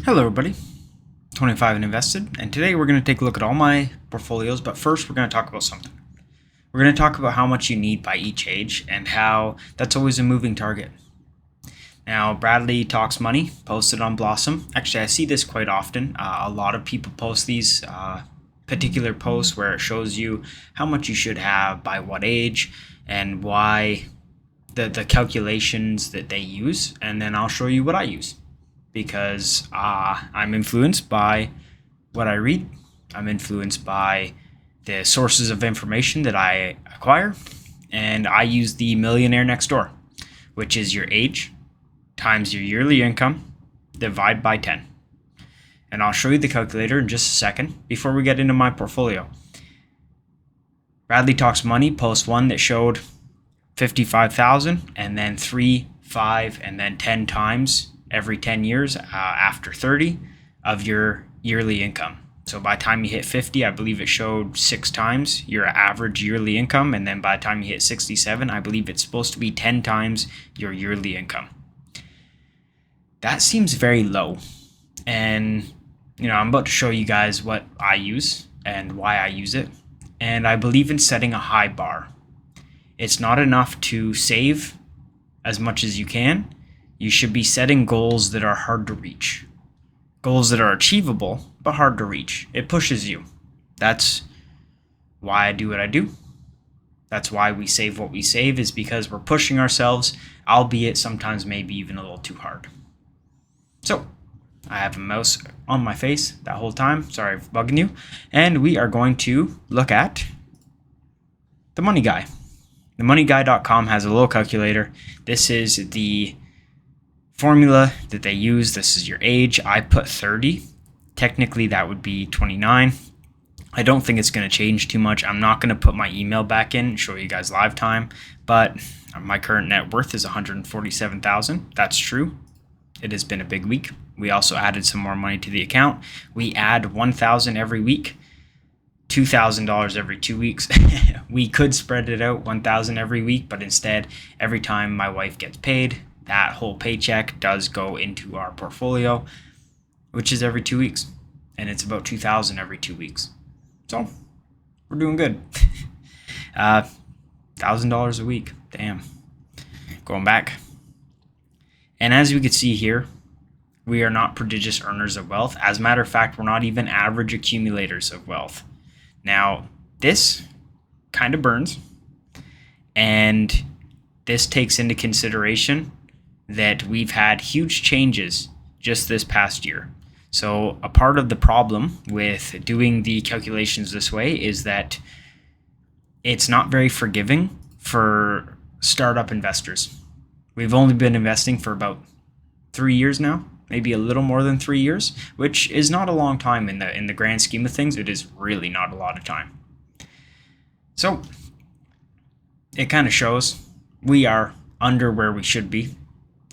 Hello everybody, 25 and invested, and today we're going to take a look at all my portfolios, but first we're going to talk about something. We're going to talk about how much you need by each age and how that's always a moving target. Now, Bradley Talks Money posted on Blossom. Actually, I see this quite often. A lot of people post these particular posts where it shows you how much you should have by what age and why the calculations that they use, and then I'll show you what I use. Because I'm influenced by what I read. I'm influenced by the sources of information that I acquire. And I use the millionaire next door, which is your age times your yearly income, divide by 10. And I'll show you the calculator in just a second before we get into my portfolio. Bradley Talks Money posts one that showed 55,000 and then 3, 5, and then 10 times every 10 years after 30 of your yearly income. So by the time you hit 50, I believe it showed 6 times your average yearly income. And then by the time you hit 67, I believe it's supposed to be 10 times your yearly income. That seems very low. And, I'm about to show you guys what I use and why I use it. And I believe in setting a high bar. It's not enough to save as much as you can. You should be setting goals that are hard to reach. Goals that are achievable, but hard to reach. It pushes you. That's why I do what I do. That's why we save what we save, is because we're pushing ourselves, albeit sometimes maybe even a little too hard. So, I have a mouse on my face that whole time. Sorry for bugging you. And we are going to look at the Money Guy. The moneyguy.com has a little calculator. This is the formula that they use. This is your age. I put 30. Technically that would be 29. I don't think it's going to change too much. I'm not going to put my email back in and show you guys live time, but my current net worth is 147,000. That's true. It has been a big week. We also added some more money to the account. We add 1,000 every week, $2,000 every 2 weeks. We could spread it out 1,000 every week, but instead every time my wife gets paid, that whole paycheck does go into our portfolio, which is every 2 weeks. And it's about 2,000 every 2 weeks. So we're doing good. $1,000 a week. Damn. Going back. And as you can see here, we are not prodigious earners of wealth. As a matter of fact, we're not even average accumulators of wealth. Now, this kind of burns. And this takes into consideration that we've had huge changes just this past year. So a part of the problem with doing the calculations this way is that it's not very forgiving for startup investors. We've only been investing for about 3 years now, maybe a little more than 3 years, which is not a long time in the grand scheme of things. It is really not a lot of time. So it kind of shows we are under where we should be.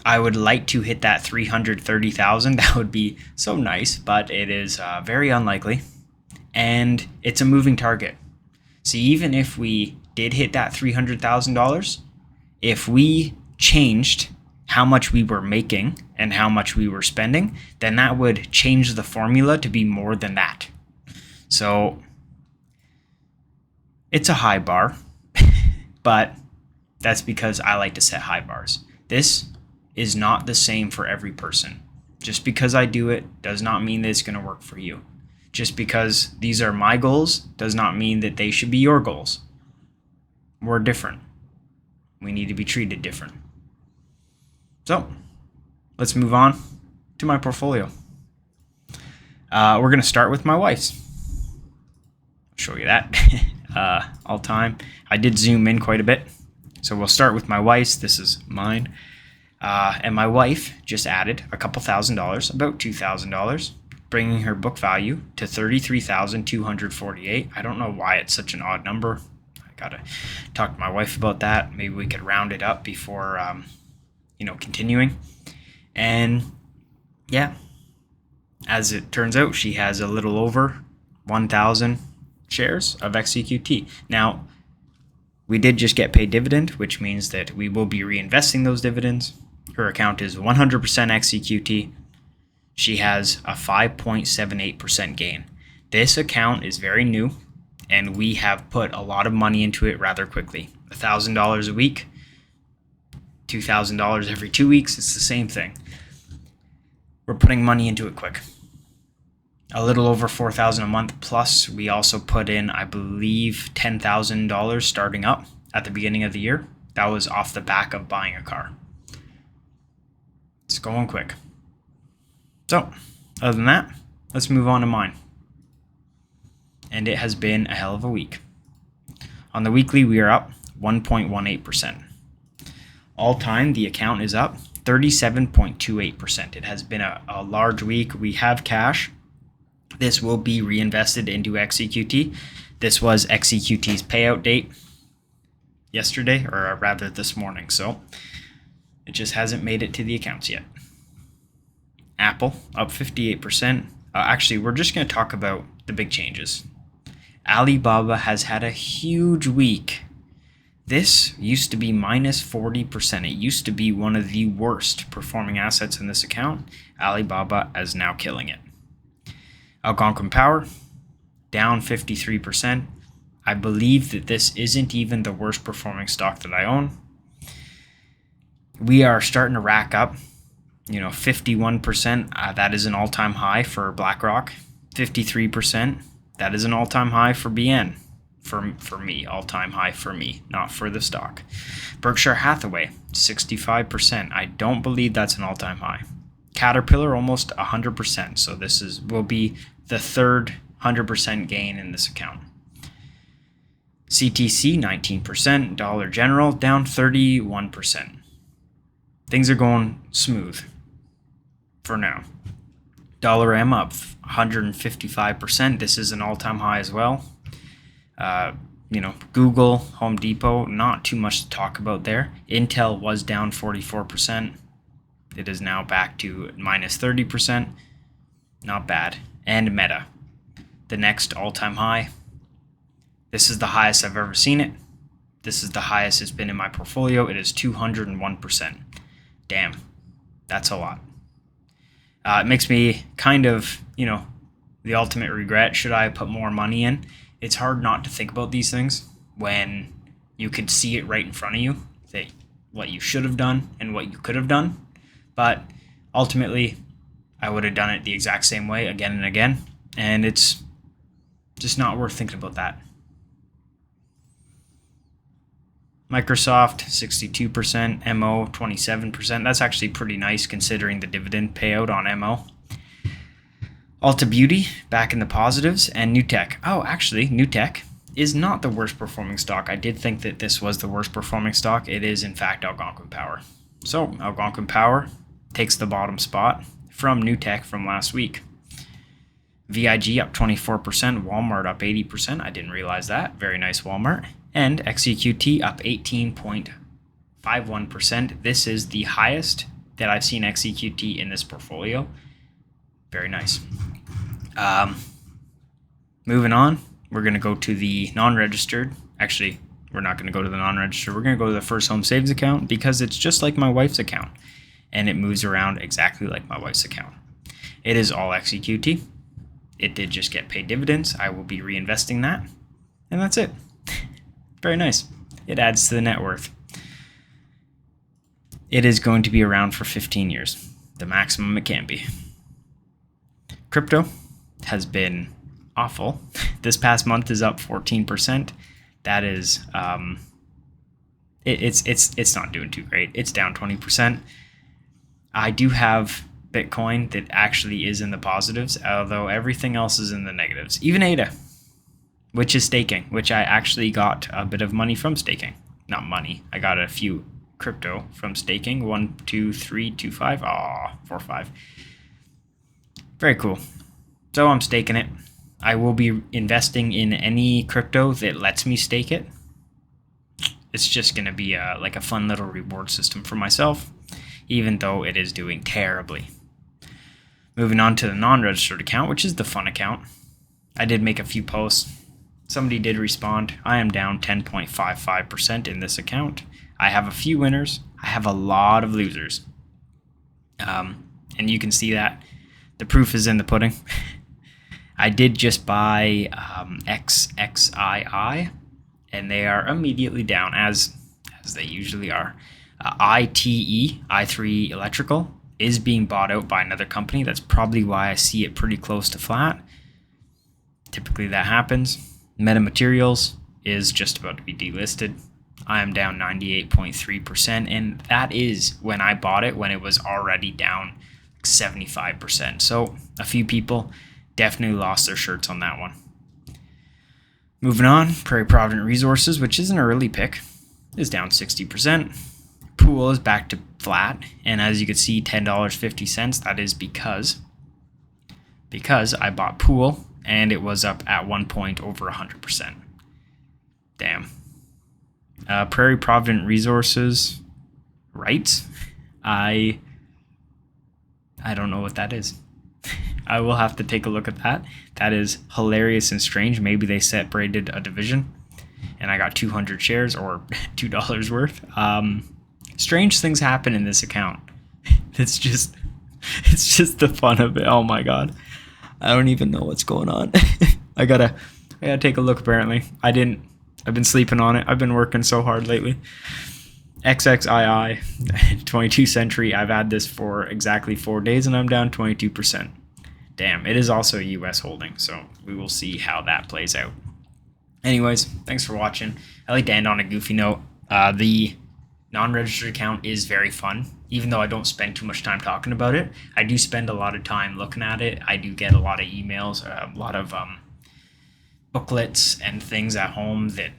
I would like to hit that 330,000. That would be so nice, but it is very unlikely. And it's a moving target. So even if we did hit that $300,000, if we changed how much we were making and how much we were spending, then that would change the formula to be more than that. So it's a high bar, but that's because I like to set high bars. This is not the same for every person. Just because I do it does not mean that it's going to work for you. Just because these are my goals does not mean that they should be your goals. We're different. We need to be treated different. So, let's move on to my portfolio. We're going to start with my wife's. I'll show you that all time. I did zoom in quite a bit. So we'll start with my wife's. This is mine. And my wife just added a couple $1,000, about $2,000, bringing her book value to $33,248. I don't know why it's such an odd number. I gotta talk to my wife about that. Maybe we could round it up before, continuing. And yeah, as it turns out, she has a little over 1,000 shares of Xeqt. Now, we did just get paid dividend, which means that we will be reinvesting those dividends. Her account is 100% Xeqt. she has a 5.78% gain. This account is very new, and we have put a lot of money into it rather quickly. $1,000 a week, $2,000 every 2 weeks, it's the same thing. We're putting money into it quick. A little over $4,000 a month, plus we also put in, I believe, $10,000 starting up at the beginning of the year. That was off the back of buying a car. It's going quick. So, other than that, let's move on to mine. And it has been a hell of a week. On the weekly, we are up 1.18%. All time, the account is up 37.28%. It has been a large week. We have cash. This will be reinvested into Xeqt. This was Xeqt's payout date yesterday, or rather this morning. So it just hasn't made it to the accounts yet. Apple up 58%. Actually, we're just going to talk about the big changes. Alibaba has had a huge week. This used to be minus 40%. It used to be one of the worst performing assets in this account. Alibaba is now killing it. Algonquin Power down 53%. I believe that this isn't even the worst performing stock that I own. We are starting to rack up, 51%. That is an all-time high for BlackRock. 53%. That is an all-time high for BN. For me, all-time high for me, not for the stock. Berkshire Hathaway, 65%. I don't believe that's an all-time high. Caterpillar, almost 100%. So this will be the third 100% gain in this account. CTC, 19%. Dollar General, down 31%. Things are going smooth for now. Dollar M up 155%. This is an all-time high as well. Google, Home Depot, not too much to talk about there. Intel was down 44%. It is now back to minus 30%. Not bad. And Meta, the next all-time high. This is the highest I've ever seen it. This is the highest it's been in my portfolio. It is 201%. Damn, that's a lot. It makes me kind of, the ultimate regret. Should I put more money in? It's hard not to think about these things when you could see it right in front of you, what you should have done and what you could have done. But ultimately, I would have done it the exact same way again and again, and it's just not worth thinking about that. Microsoft, 62%, MO, 27%. That's actually pretty nice considering the dividend payout on MO. Ulta Beauty, back in the positives, and NewTek. Oh, actually, NewTek is not the worst performing stock. I did think that this was the worst performing stock. It is, in fact, Algonquin Power. So, Algonquin Power takes the bottom spot from NewTek from last week. VIG up 24%, Walmart up 80%. I didn't realize that. Very nice Walmart. And Xeqt up 18.51%. This is the highest that I've seen Xeqt in this portfolio. Very nice. Moving on, we're going to go to the non-registered. Actually, we're not going to go to the non-registered. We're going to go to the First Home Saves account because it's just like my wife's account. And it moves around exactly like my wife's account. It is all Xeqt. It did just get paid dividends. I will be reinvesting that. And that's it. Very nice. It adds to the net worth. It is going to be around for 15 years. The maximum it can be. Crypto has been awful. This past month is up 14%. That is, it's not doing too great. It's down 20%. I do have Bitcoin that actually is in the positives, although everything else is in the negatives. Even ADA, which is staking, which I actually got a bit of money from staking. Not money. I got a few crypto from staking. 1, 2, 3, 2, 5. 4, 5. Very cool. So I'm staking it. I will be investing in any crypto that lets me stake it. It's just going to be like a fun little reward system for myself, even though it is doing terribly. Moving on to the non-registered account, which is the fun account. I did make a few posts. Somebody did respond. I am down 10.55% in this account. I have a few winners. I have a lot of losers. And you can see that the proof is in the pudding. I did just buy XXII, and they are immediately down, as they usually are. ITE, i3 Electrical, is being bought out by another company. That's probably why I see it pretty close to flat. Typically that happens. Metamaterials is just about to be delisted. I am down 98.3%, and that is when I bought it, when it was already down 75%. So a few people definitely lost their shirts on that one. Moving on, Prairie Provident Resources, which is an early pick, is down 60%. Pool is back to flat, and as you can see, $10.50. That is because I bought Pool, and it was up at one point over 100%. Damn. Prairie Provident Resources reits. I don't know what that is. I will have to take a look at that. That is hilarious and strange. Maybe they separated a division and I got 200 shares or $2 worth. Strange things happen in this account. It's just the fun of it. Oh my god. I don't even know what's going on. I gotta take a look apparently. I've been sleeping on it. I've been working so hard lately. XXII 22 Century. I've had this for exactly 4 days and I'm down 22%. Damn, it is also a US holding, so we will see how that plays out. Anyways, thanks for watching. I like to end on a goofy note. The non-registered account is very fun. Even though I don't spend too much time talking about it, I do spend a lot of time looking at it. I do get a lot of emails, a lot of booklets and things at home that,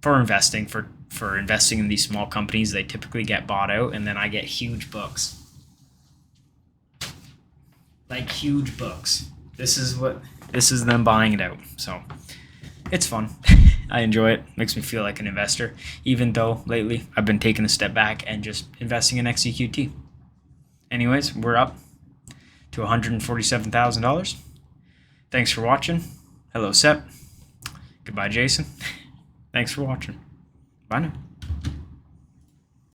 for investing, for investing in these small companies, they typically get bought out, and then I get huge books. Like huge books. This is them buying it out. So it's fun. I enjoy it. Makes me feel like an investor, even though lately I've been taking a step back and just investing in Xeqt. Anyways, we're up to $147,000. Thanks for watching. Hello, Sep. Goodbye, Jason. Thanks for watching. Bye now.